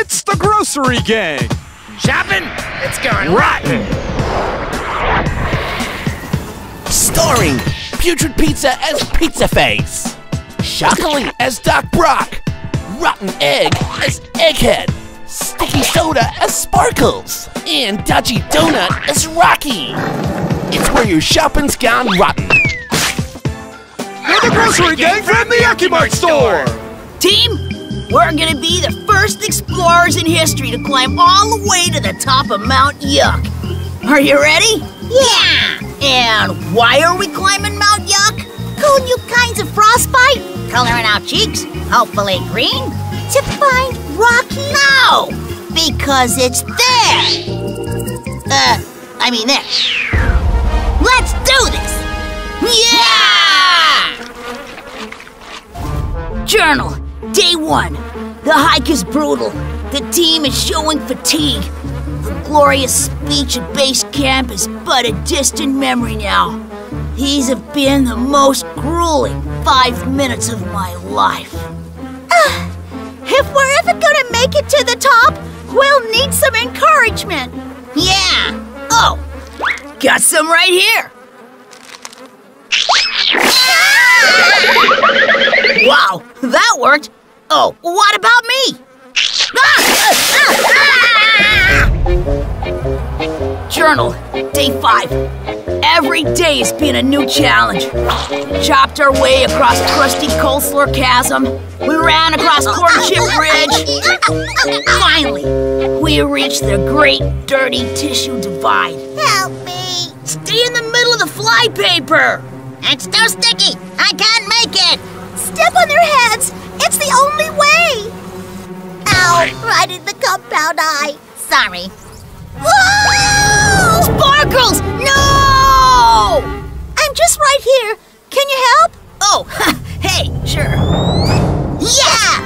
It's the Grossery Gang! Shopping? It's going rotten! Starring Putrid Pizza as Pizza Face, Shoccoli as Doc Brocc, Rotten Egg as Egghead, Sticky Soda as Sparkles, and Dodgey Donut as Rocky. It's where your shopping's gone rotten. We're the Grossery Gang from the Yucky Mart store! Team, we're gonna be the first explorers in history to climb all the way to the top of Mount Yuck. Are you ready? Yeah! And why are we climbing Mount Yuck? Cool new kinds of frostbite, coloring our cheeks, hopefully green, to find Rocky. No! Because it's there! There. Let's do this! Yeah! Journal, day 1. The hike is brutal. The team is showing fatigue. The glorious speech at base camp is but a distant memory now. These have been the most grueling 5 minutes of my life. If we're ever gonna make it to the top, we'll need some encouragement. Yeah! Oh, got some right here. Wow, that worked. Oh, what about me? Journal, day 5. Every day has been a new challenge. Chopped our way across crusty coleslaw chasm. We ran across corn-chip ridge. Finally, we reached the great dirty tissue divide. Help me! Stay in the middle of the flypaper. It's too sticky! I can't make it! Step on their heads! It's the only way! Ow! Right in the compound eye. Sorry. Whoa! Sparkles! No! I'm just right here. Can you help? Oh, hey, sure. Yeah!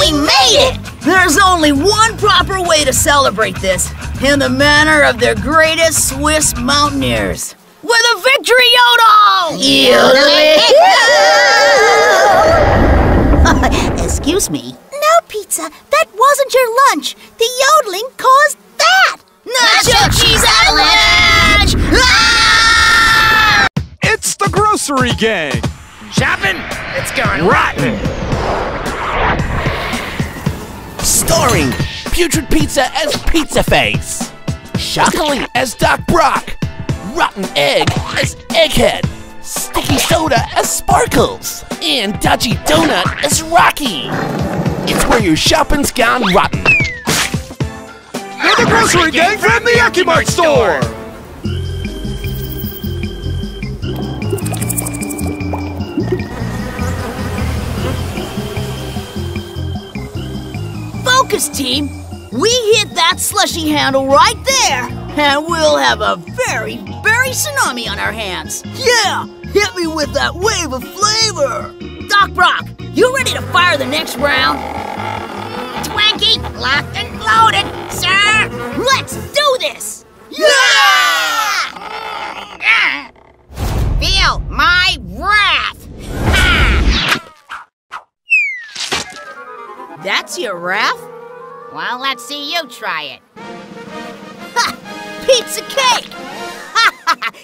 We made it! There's only one proper way to celebrate this, in the manner of their greatest Swiss mountaineers. With a victory yodel! Excuse me. No, Pizza. That wasn't your lunch. The yodeling caused that. Nacho cheese avalanche! Ah! It's the Grossery Gang! Shopping? It's going rotten! starring Putrid Pizza as Pizza Face, Shoccoli as Doc Brocc, Rotten Egg as Egghead, Sticky Soda as Sparkles, and Dodgey Donut as Rocky. It's where your shopping's gone rotten. We're the Grossery Gang from the Yucky Mart store! Focus, team! We hit that slushy handle right there, and we'll have a very, very tsunami on our hands. Yeah! Hit me with that wave of flavor! Doc Brocc, you ready to fire the next round? Twinkie, locked and loaded, sir! Let's do this! Yeah! Feel my wrath! That's your wrath? Well, let's see you try it. Ha! Pizza cake!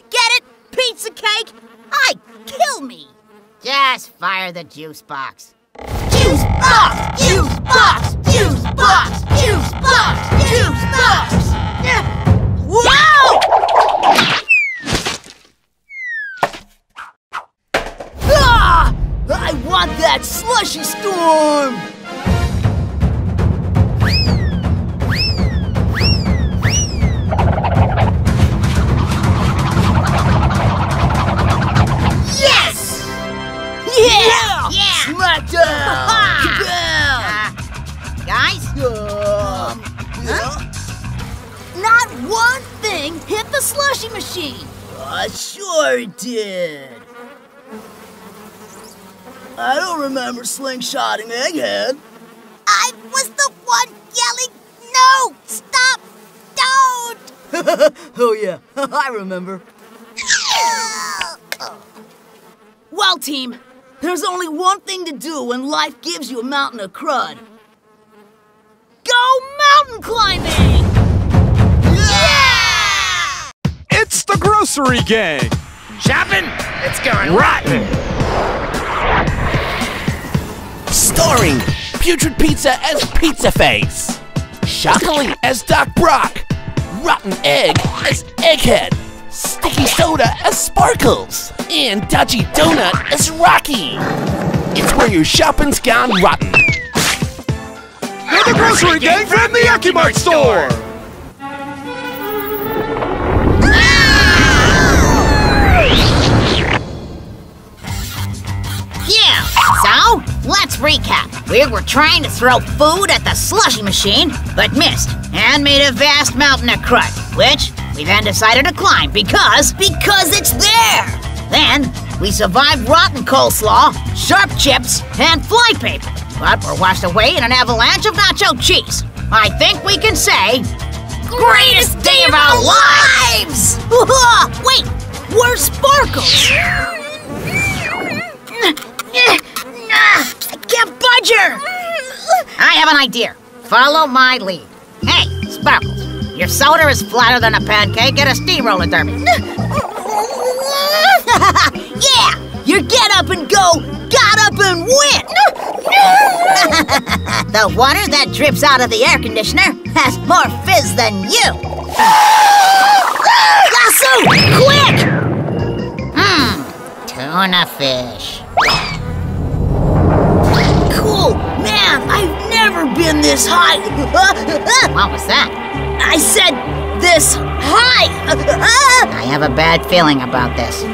Get it? Pizza cake? Kill me! Just fire the juice box. Juice box! Juice box! Juice box! Juice box! Juice box! Whoa! Ah! I want that slushy storm! Yeah! Smackdown! Guys? Not one thing hit the slushy machine. Sure it did. I don't remember slingshotting Egghead. I was the one yelling, no! Stop! Don't! Oh yeah, I remember. Well, team, there's only one thing to do when life gives you a mountain of crud. Grossery Gang. Shopping? It's going rotten. Starring Putrid Pizza as Pizza Face, Shoccoli as Doc Brocc, Rotten Egg as Egghead, Sticky Soda as Sparkles, and Dodgey Donut as Rocky. It's where your shopping's gone rotten. We're the Grossery Gang from the Yucky Mart store. Yeah, so let's recap. We were trying to throw food at the slushy machine, but missed, and made a vast mountain of crud, which we then decided to climb because it's there. Then we survived rotten coleslaw, sharp chips, and flypaper, but were washed away in an avalanche of nacho cheese. I think we can say, greatest day of our lives! Wait, where's Sparkles? I can't budge her! I have an idea. Follow my lead. Hey, Sparkles, your soda is flatter than a pancake at a steamroller derby. Yeah, your get up and go got up and win! The water that drips out of the air conditioner has more fizz than you! Lasso! Quick! Tuna fish. Cool! Man, I've never been this high! What was that? I said this high! I have a bad feeling about this.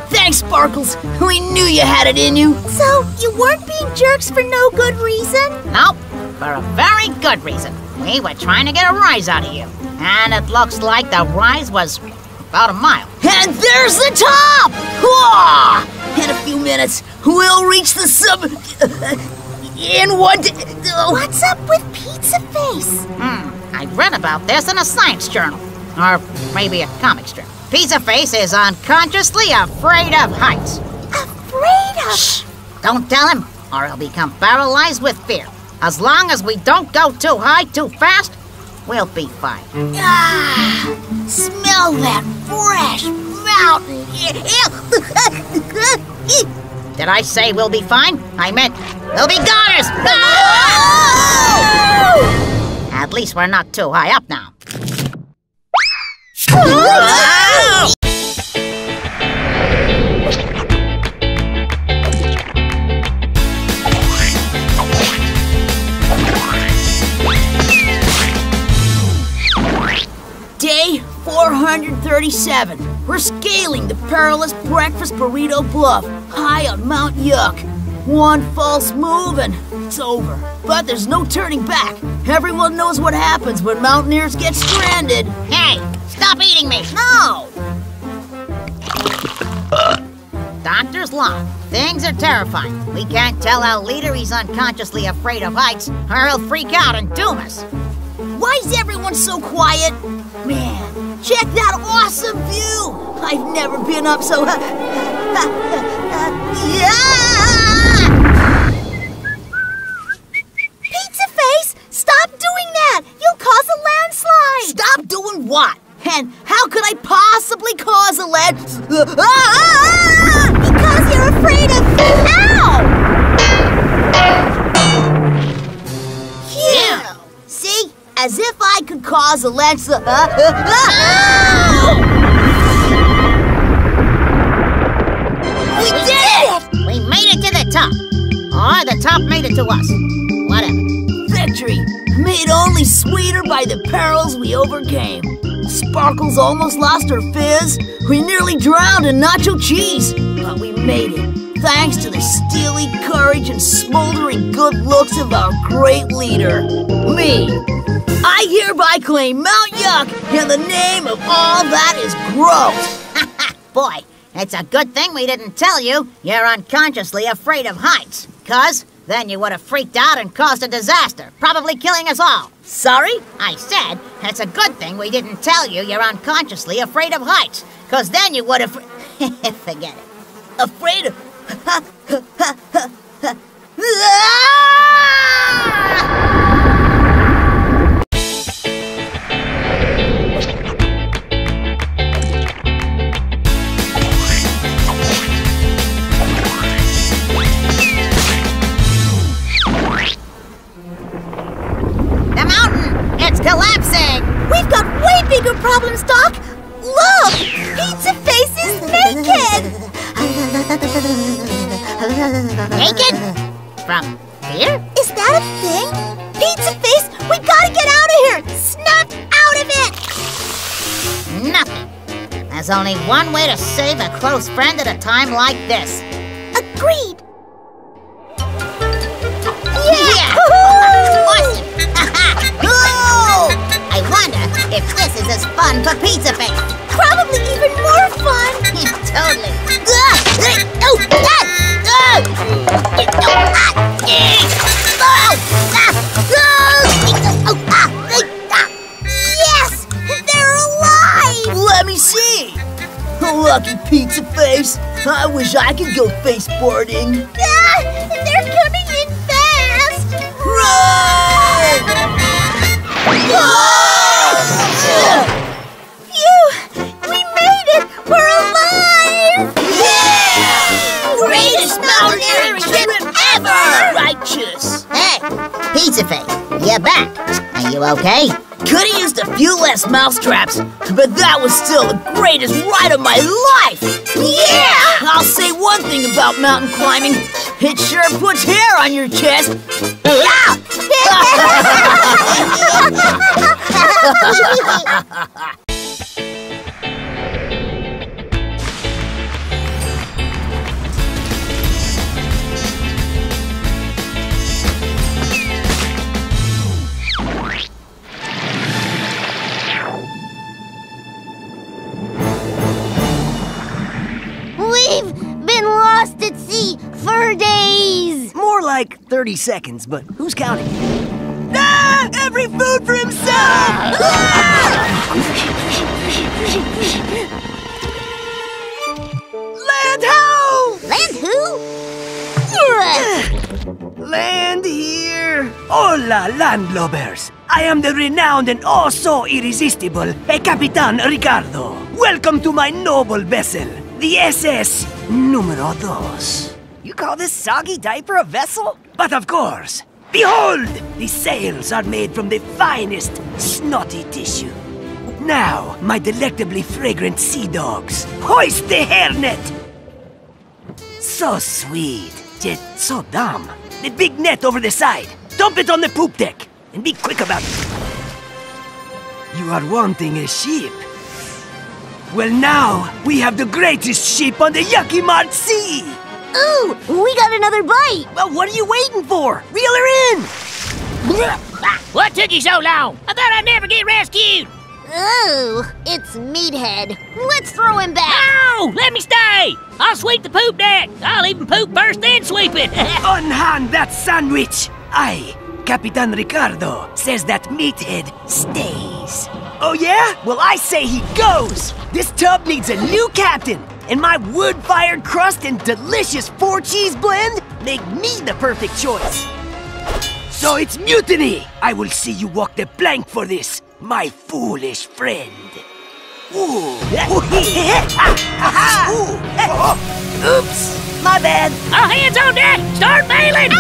Thanks, Sparkles. We knew you had it in you. So, you weren't being jerks for no good reason? Nope, for a very good reason. We were trying to get a rise out of you. And it looks like the rise was about a mile. And there's the top! In a few minutes, we'll reach the summit. In one day. What's up with Pizza Face? I read about this in a science journal. Or maybe a comic strip. Pizza Face is unconsciously afraid of heights. Afraid of? Shh! Don't tell him, or he'll become paralyzed with fear. As long as we don't go too high too fast, we'll be fine. Smell that fresh mountain air. Did I say we'll be fine? I meant we'll be goners! At least we're not too high up now. Day 437. We're scaling the perilous breakfast burrito bluff, high on Mount Yuck. One false move and it's over. But there's no turning back. Everyone knows what happens when mountaineers get stranded. Hey, stop eating me! No! Doctor's law. Things are terrifying. We can't tell our leader he's unconsciously afraid of heights, or he'll freak out and doom us. Why is everyone so quiet? Man, check that awesome view! I've never been up so Pizza Face, stop doing that! You'll cause a landslide! Stop doing what? And how could I possibly cause a Because you're afraid of... Ow! Yeah. See? As if I could cause a landslide. We did it! We made it to the top. Or the top made it to us. Whatever. Victory, made only sweeter by the perils we overcame. Sparkles almost lost her fizz. We nearly drowned in nacho cheese. But we made it, thanks to the steely courage and smoldering good looks of our great leader, me. I hereby claim Mount Yuck in the name of all that is gross. Boy, it's a good thing we didn't tell you you're unconsciously afraid of heights. 'Cause then you would have freaked out and caused a disaster, probably killing us all. Sorry? I said it's a good thing we didn't tell you you're unconsciously afraid of heights. 'Cause then you would have... Forget it. Afraid of... problems, Doc. Look! Pizza Face is naked! Naked? From here? Is that a thing? Pizza Face, we gotta get out of here! Snap out of it! Nothing. There's only one way to save a close friend at a time like this. Agreed. Yeah! Awesome! Ooh! I wonder if this is as fun for Pizza Face. Probably even more fun. Totally. Yes! They're alive! Let me see. Lucky Pizza Face. I wish I could go face-boarding. They're coming in fast! Run! Phew! We made it! We're alive! Yeah! Greatest mountaineering trip ever! Righteous. Hey, Pizza Face, you're back. Are you okay? Could've used a few less mousetraps, but that was still the greatest ride of my life! Yeah! I'll say one thing about mountain climbing. It sure puts hair on your chest. We've been lost at sea for days! More like 30 seconds, but who's counting? Ah! Every food for himself! Land ho! Land who? Land here! Hola, landlubbers! I am the renowned and oh so irresistible Capitan Ricardo. Welcome to my noble vessel, the SS Numero Dos. You call this soggy diaper a vessel? But of course, behold! The sails are made from the finest snotty tissue. Now, my delectably fragrant sea dogs, hoist the hairnet! So sweet, yet so dumb. The big net over the side. Dump it on the poop deck, and be quick about it. You are wanting a sheep. Well now, we have the greatest sheep on the Yucky Mart Sea! Ooh, we got another bite! Well, what are you waiting for? Reel her in! What took you so long? I thought I'd never get rescued. Ooh, it's Meathead. Let's throw him back! No! Let me stay! I'll sweep the poop deck. I'll even poop first, then sweep it. Unhand that sandwich! I, Capitan Ricardo, says that Meathead stays. Oh yeah? Well, I say he goes! This tub needs a new captain, and my wood-fired crust and delicious 4-cheese blend make me the perfect choice. So it's mutiny! I will see you walk the plank for this, my foolish friend. Ooh. Oops, my bad. All hands on deck! Start bailing!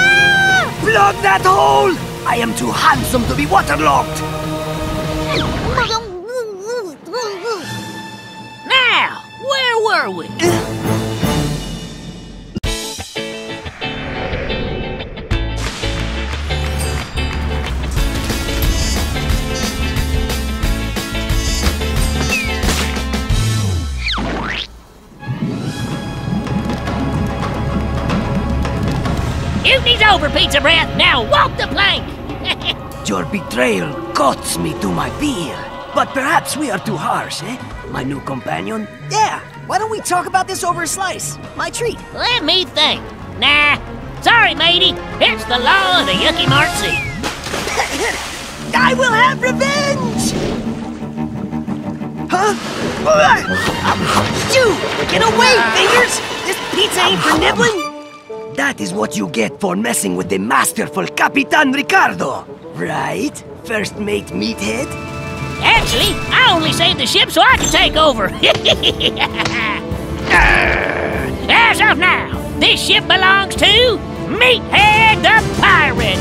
Plug that hole! I am too handsome to be waterlogged. Now, where were we? Mutiny's over, Pizza Breath. Now walk the plank. Your betrayal costs me to my beer. But perhaps we are too harsh, eh? My new companion? Yeah, why don't we talk about this over a slice? My treat. Let me think. Nah, sorry, matey. It's the law of the Yucky Mart Sea. I will have revenge! Huh? You! Get away, fingers! This pizza ain't for nibbling! That is what you get for messing with the masterful Capitan Ricardo, right? First mate Meathead? Actually, I only saved the ship so I could take over. As of now, this ship belongs to Meathead the Pirate.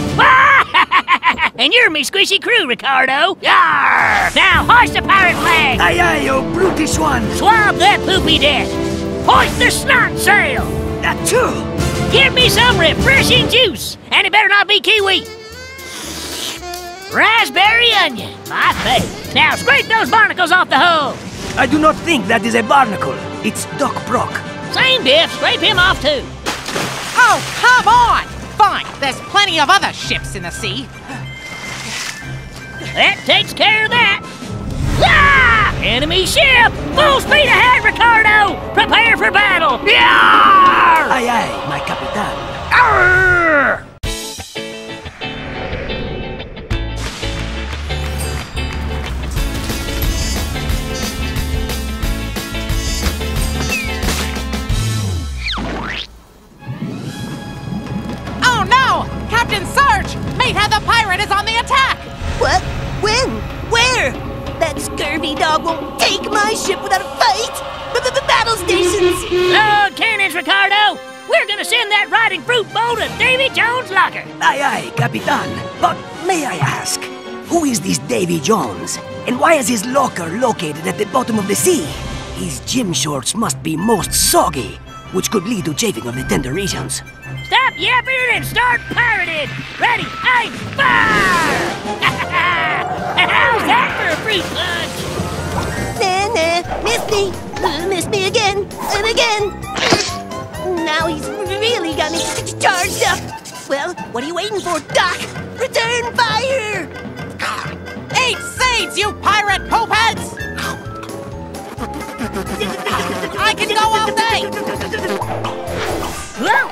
And you're me Squeegee Crew, Ricardo. Yarr! Now hoist the pirate flag. Aye, aye, you brutish one. Swab that poopy deck. Hoist the snot sail. Achoo! Give me some refreshing juice. And it better not be kiwi. Raspberry onion, my fave. Now scrape those barnacles off the hull. I do not think that is a barnacle. It's Doc Brocc. Same diff, scrape him off too. Oh, come on! Fine, there's plenty of other ships in the sea. That takes care of that. Ah! Enemy ship! Full speed ahead, Ricardo! Prepare for battle! Yarr! Aye, aye, my capitan. Arr! Oh no! Captain Surge! Mate had the pirate is on the attack! What? When? Where? That scurvy dog won't take my ship without a fight! Battle stations! Load cannons, Ricardo! We're gonna send that riding fruit bowl to Davy Jones' locker. Aye, aye, capitan. But may I ask, who is this Davy Jones? And why is his locker located at the bottom of the sea? His gym shorts must be most soggy, which could lead to chafing of the tender regions. Stop yapping and start pirating! Ready, aim, fire! How's that for a fruit punch? Nah, missed me again, and again. Now he's really got me charged up. Well, what are you waiting for, Doc? Return fire! Eat seeds, you pirate poopheads! I can go all day! Whoa!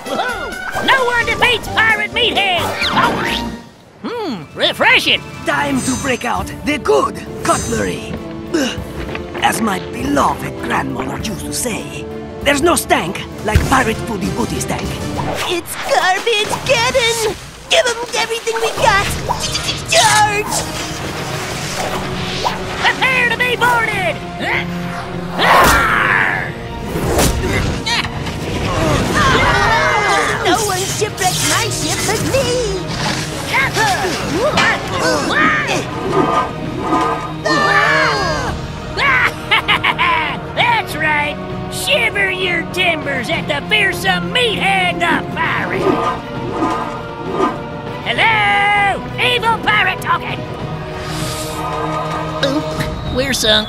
Whoa! No one defeats pirate meathead! Refreshing! Time to break out the good cutlery. As my beloved grandmother used to say, there's no stank like pirate foodie booty stank. It's garbage getting! Give him everything we got! Charge! Prepare to be boarded! No one shipwrecked my ship but me! That's right! Shiver your timbers at the fearsome meathead the pirate! Hello! Evil pirate talking! Oop, we're sunk.